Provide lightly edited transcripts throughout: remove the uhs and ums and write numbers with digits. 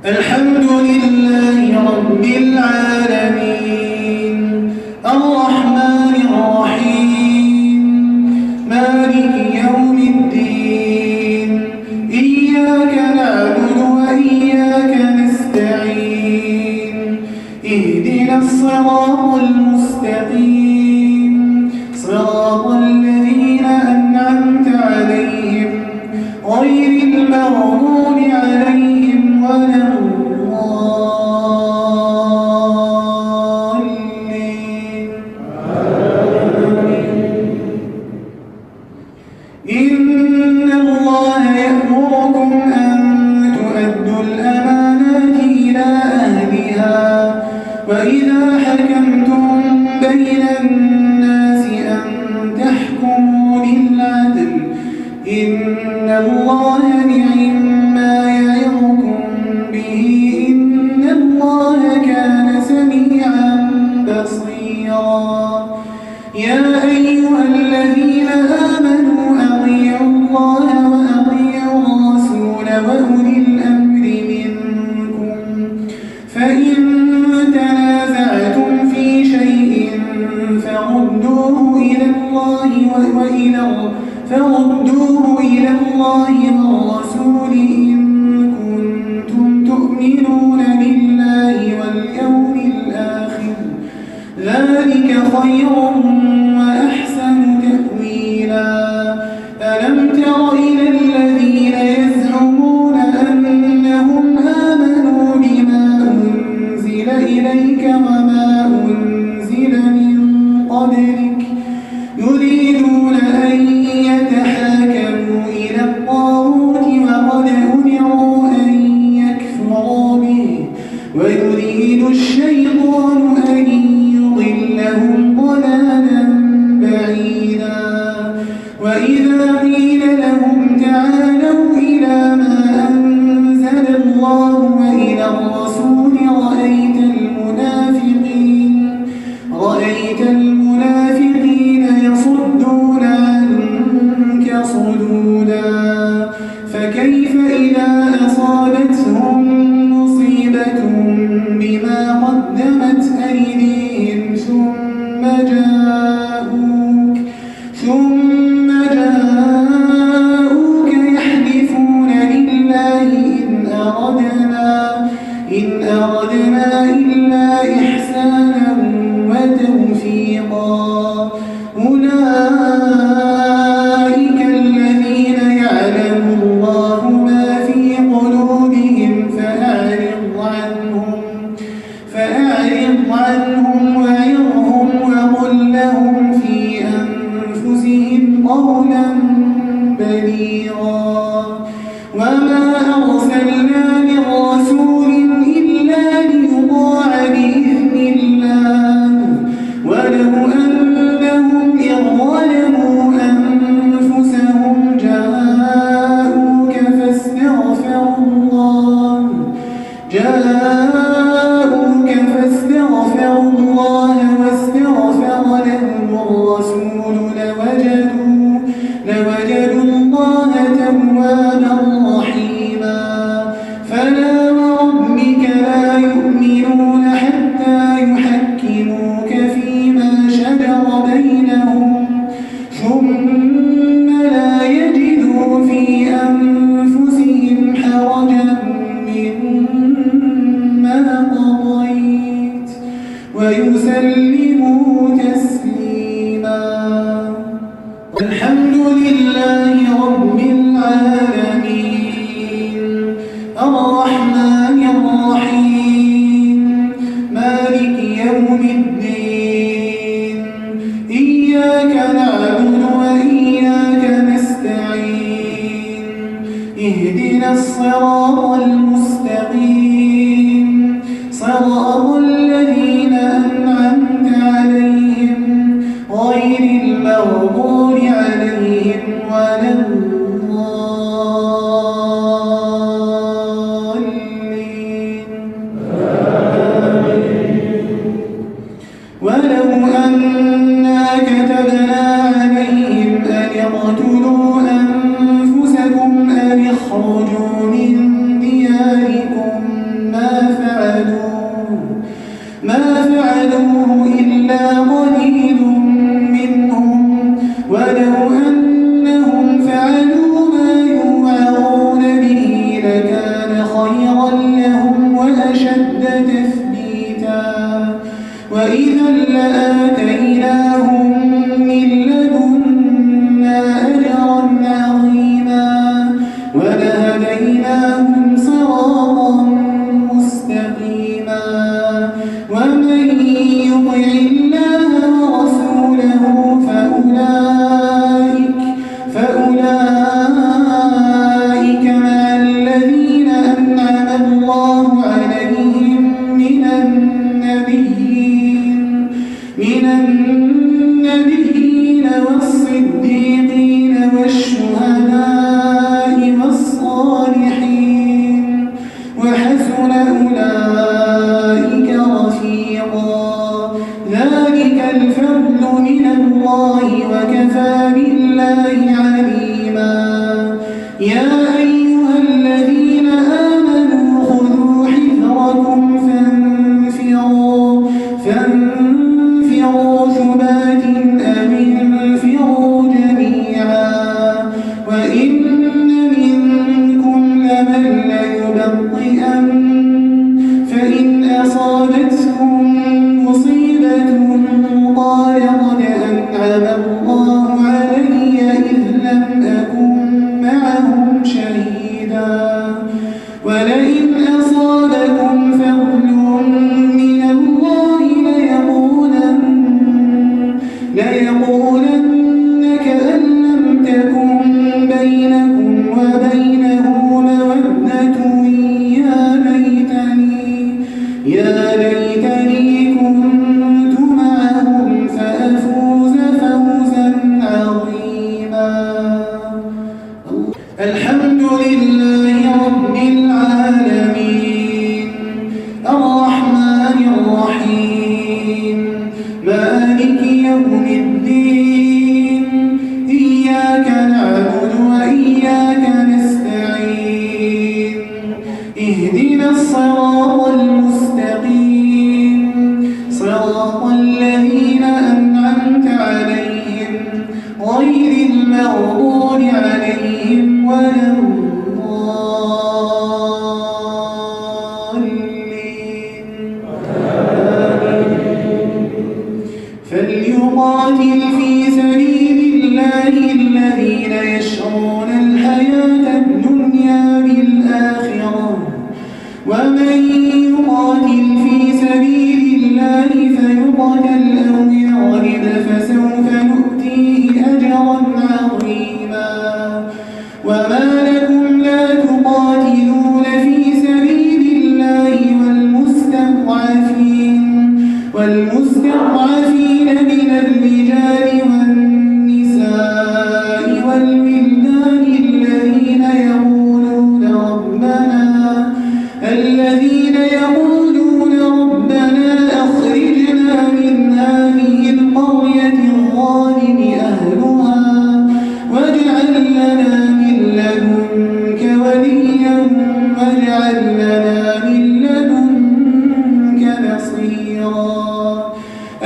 الحمد لله رب العالمين الرحمن الرحيم مالك يوم الدين إياك نعبد وإياك نستعين اهدنا الصراط المستقيم صراط الذين أنعمت عليهم غير المغضوب عليهم ولا الضالين. إن الله يأمركم أن تؤدوا الأمانات إلى أهلها وإذا حكمتم بين الناس أن تحكموا بالعدل إن الله نعم يعظكم به إن الله كان سميعا بصيرا. يا أيها الذين آمنوا أطيعوا الله وأطيعوا الرسول وأولي الأمر منكم فإن تنازعتم في شيء فردوه إلى الله والرسول إن كنتم تؤمنون بالله واليوم الآخر ذلك خير وأحسن تأويلا. ألم تر إلى الذين يزعمون أنهم آمنوا بما أنزل إليك وما أنزل من قبلك يريدون أن يتحاكموا إلى الطاغوت وقد أمروا أن يكفروا به ويريد الشيطان أن يضلهم ضلالا بعيدا. وإذا قيل لهم تعالوا إلى ما أنزل الله وإلى الرسول رأيت المنافقين يصدون عنك صدودا. فكيف إذا أصابتهم مصيبة بما قدمت أيديهم ثم جاءوك يحلفون بالله إن أردنا إلا إحسانا وتوفيقا. أولئك الذين يعلم الله ما في قلوبهم فأعرض عنهم وعظهم وقل لهم في أنفسهم قولا بليغا. وما أرسلنا من رسول إلا ليطاع بإذن الله ولو أنهم إذ ظلموا أنفسهم جاءوك فاستغفروا الله واستغفر لهم الرسول لوجدوا الله توابا رحيما. فلا وربك لا يؤمنون حتى يحكموك فيما شجر بينهم ثم لا يجدوا في أنفسهم حرجا مما قضيت ويسلموا تسليما. الحمد لله رب العالمين الرحمن الرحيم مالك يوم الدين إياك نعبد وإياك نستعين اهدنا الصراط المستقيم صراط الذين أنعمت عليهم غير المغضوب عليهم ولا الضالين. ولو أنا كتبنا عليهم أن اقتلوا أنفسكم أن اخرجوا من دياركم ما فعلوه إلا قليل منهم ولو أنهم فعلوا ما يوعظون به لكان خيرا لهم وأشد تثبيتا وإذا لآتيناهم من لدنا أجرا عظيما ولهديناهم صراطا مستقيما ومن يطع الله ورسوله فأولئك مع الذين أنعم الله عليهم من النبيين والصديقين والشهداء والصالحين وحسن أولئك رفيقا ذلك الفضل من الله وكفى بالله عليما يا أيها الذين آمنوا خذوا حذركم فانفروا ثبات أو انفروا جميعا وإن منكم لمن ليبطئن فإن أصابتكم مصيبة قال قد أنعم الله علي إذ لم أكن معهم شهيدا ولئن أصابكم فضل من الله ليقولن كأن لم تكن بينكم وبينه مودة يا ليتني كنت معهم فأفوز فوزا عظيما الحمد لله رب العالمين الرحمن الرحيم مالك يوم الدين إياك نعبد وإياك نستعين اهدنا الصراط المستقيم صراط الذين أنعمت عليهم غير المغضوب عليهم ولا الضالين فليقاتل في سبيل الله الذين يشرون الحياة الدنيا بالآخرة ومن يقاتل في سبيل الله فيقتل أو يغلب فسوف نؤتيه أجرا عظيما وما لكم لا تقاتلون في سبيل الله والمستضعفين من الرجال والنساء والولدان الذين يقولون ربنا أخرجنا من هذه القرية الظالم أهلها واجعل لنا من لدنك وليا واجعل لنا من لدنك نصيرا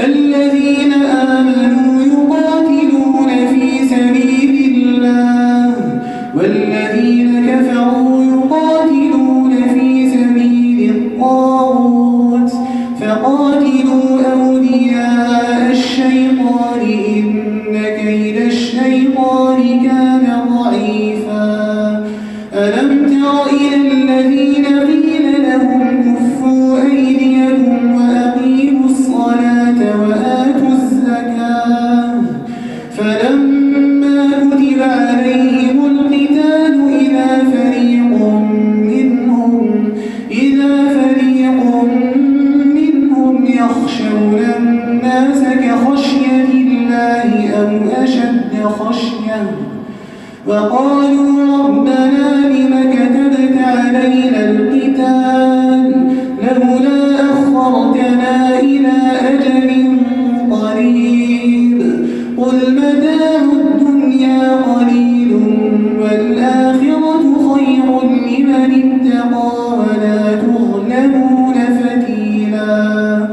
الذين آمنوا يقاتلون في سبيل الله والذين كفروا يقاتلون في سبيل الطاغوت فقاتلوا أولياء الشيطان إن كيد الشيطان كان ضعيفا ألم تر إلى الذين قيل لهم كفوا أيديكم وأقيموا الصلاة وآتوا الزكاة فلما كتب عليهم القتال إذا فريق منهم يخشون الناس كخشية الله أو أشد خشية وقالوا ربنا لم كتبت علينا القتال لولا أخرتنا إلى أجل قريب قل متاع الدنيا قليل والآخرة خير لمن اتقى ولا تظلمون فتيلا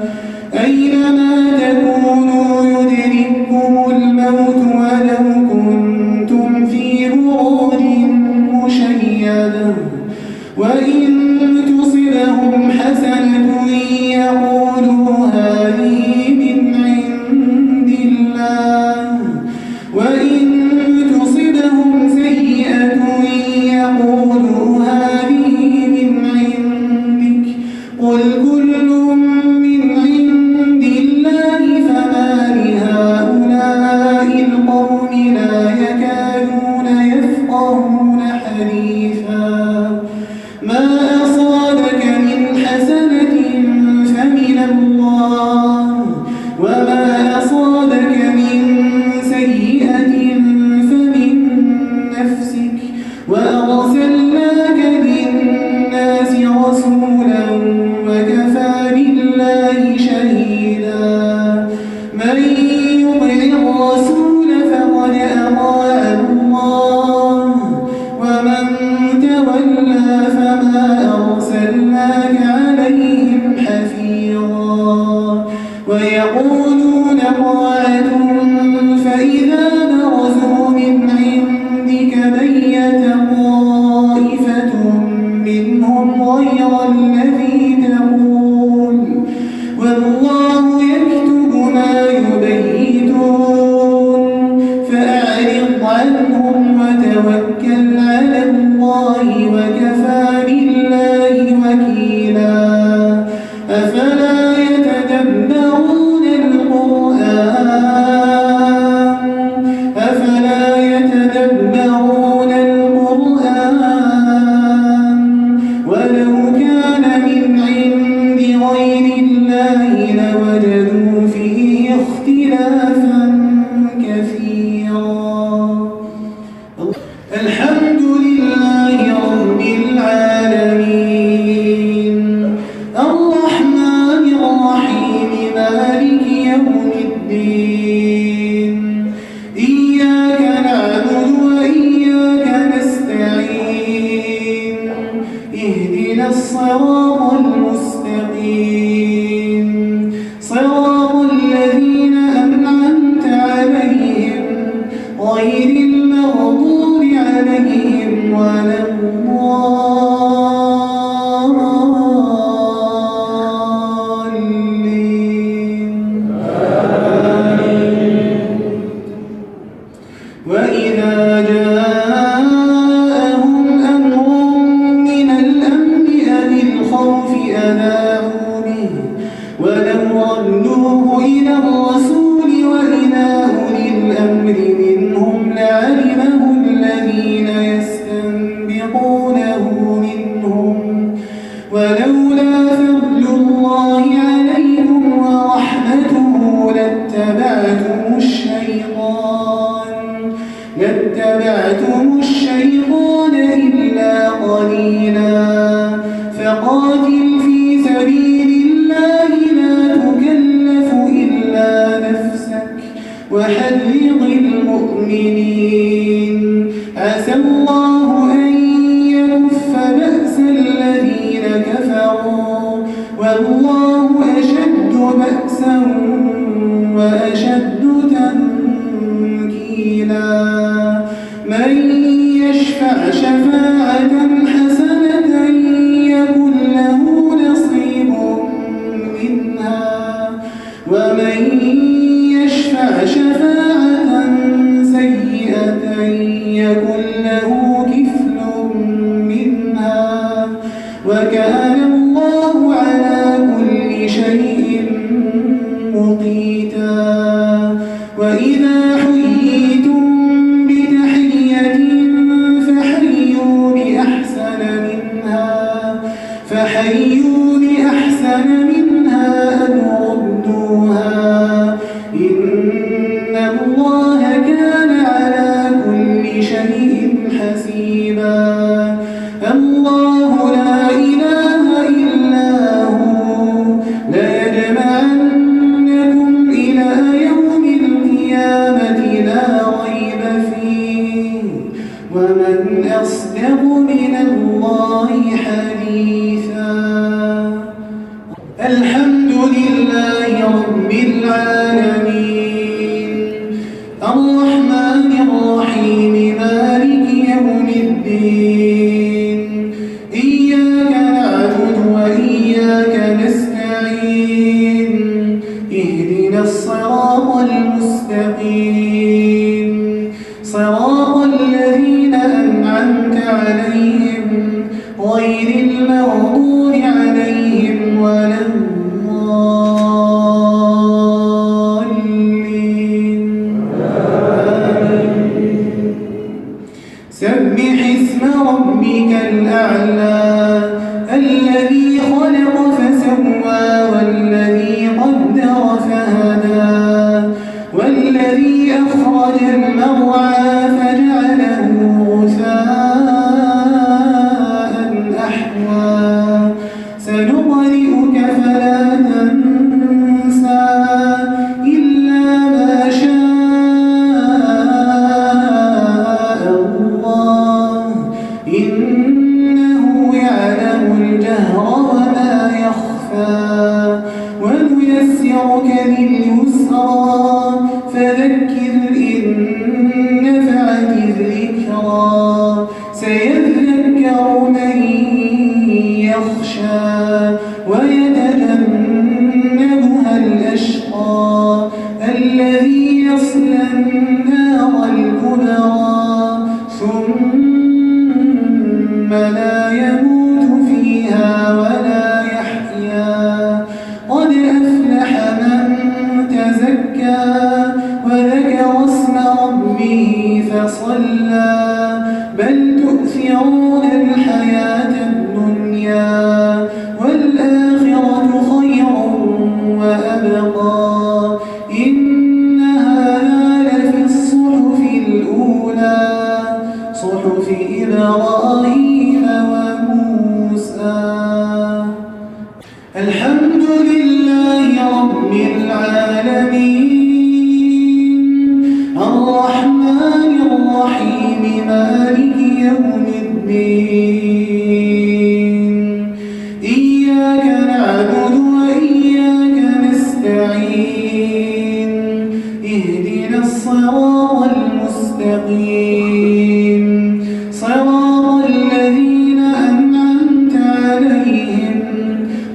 أصابك من سيئة فمن نفسك وأرسلناك للناس رسولا وكفى بالله شهيدا من يطع الرسول فقد أطاع الله ومن تولى فما أرسلناك عليهم حفيظا ويقولون طاعة فإذا برزوا من عندك بيت طائفة منهم غير الذي تقول والله يكتب ما يبيتون فأعرض عنهم وتوكل على الله وكفى بالله وكيلا أفلا يتدبرون القرآن ولو كان من عند غير الله لوجدوا فيه اختلافا كثيرا الحمد لله رب العالمين الرحمن الرحيم مالك يوم الدين إياك نعبد وإياك نستعين اهدنا الصراط المستقيم صراط الذين أنعمت عليهم غير المغضوب عليهم ولا الضالين وإذا جاءهم أمر من الأمن أو الخوف أذاعوا به ولو ردوه إلى الرسول وإلى أولي الأمر منهم لعلمه الذين يستنبطونه منهم ولولا فضل الله عليكم ورحمته لاتبعتم الشيطان إلا قليلا فقاتل في سبيل الله لا تكلف إلا نفسك وحرض المؤمنين عسى الله أن يكف بأس الذين كفروا والله أشد بأسا وأشد تنكيلا من يشفع شفاعة حسنة يكن له نصيب منها ومن يشفع شفاعة سيئة يكن له كفل منها وكان الله على كل شيء مقيتا وإذا حييتم بتحية فحيوا بأحسن منها أو ردوها إن الله كان على كل شيء حسيبا الله لا إله إلا هو ليجمعنكم إلى يوم القيامة لا ريب فيه ومن أصدق من الله حديثا الحمد لله رب العالمين الرحمن الرحيم مالك يوم الدين إياك نعبد وإياك نستعين اهدنا الصراط المستقيم صراط الذين أنعمت عليهم غير المغضوب عليهم ولا الضالين سبح اسم ربك الأعلى الذي خلق فسوى والذي قدر فهدى الذي أخرج المرعى فجعله غثاء أحوى سنقرئك فلا تنسى إلا ما شاء الله إنه يعلم الجهر وما يخفى ونيسرك لليسرى فذكر إن نفعت الذكرى سيذكر من يخشى ويتجنبها الأشقى الذي يصلى النار الكبرى ثم لا يموت فيها ولا يحيا قد أفلح من تزكى وذكر اسم ربه فصلى بل تؤثرون الحياة الدنيا والآخرة خير وأبقى إن هذا لفي الصحف الأولى صحف إبراهيم وموسى. الحمد لله رب العالمين الرحمن الرحيم مالك يوم الدين إياك نعبد وإياك نستعين اهدنا الصراط المستقيم صراط الذين أنعمت عليهم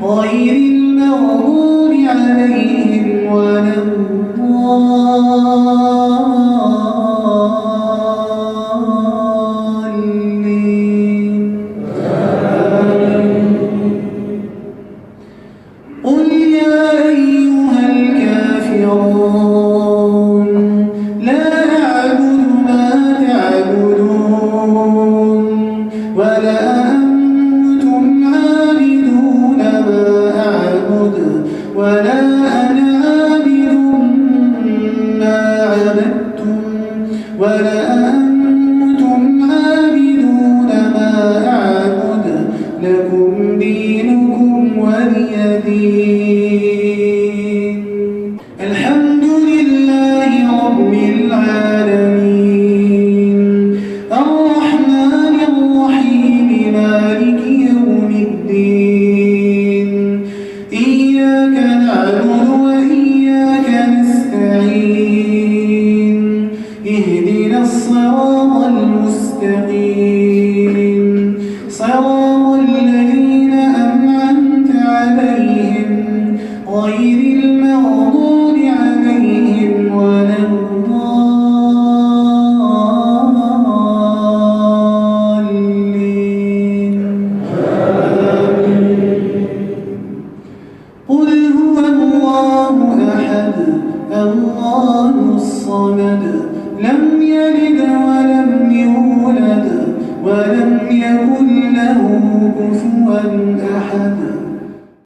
غير المغضوب عليهم ولا الضالين. قل يا أيها الكافرون لا أعبد ما تعبدون ولا أنتم عابدون ما أعبد ولا أنا عابد ما عبدتم ولا أنتم عابدون ما أعبد لكم دينكم ولي دين. الحمد لله رب العالمين الرحمن الرحيم مالك يوم الدين إياك نعبد وإياك نستعين اهدنا الصراط المستقيم صراط الذين أنعمت عليهم غير المغضوب عليهم ولا الضالين. قل هو الله أحد الله الصمد لم يلد ولم يولد ولم يكن له كفوا أحد.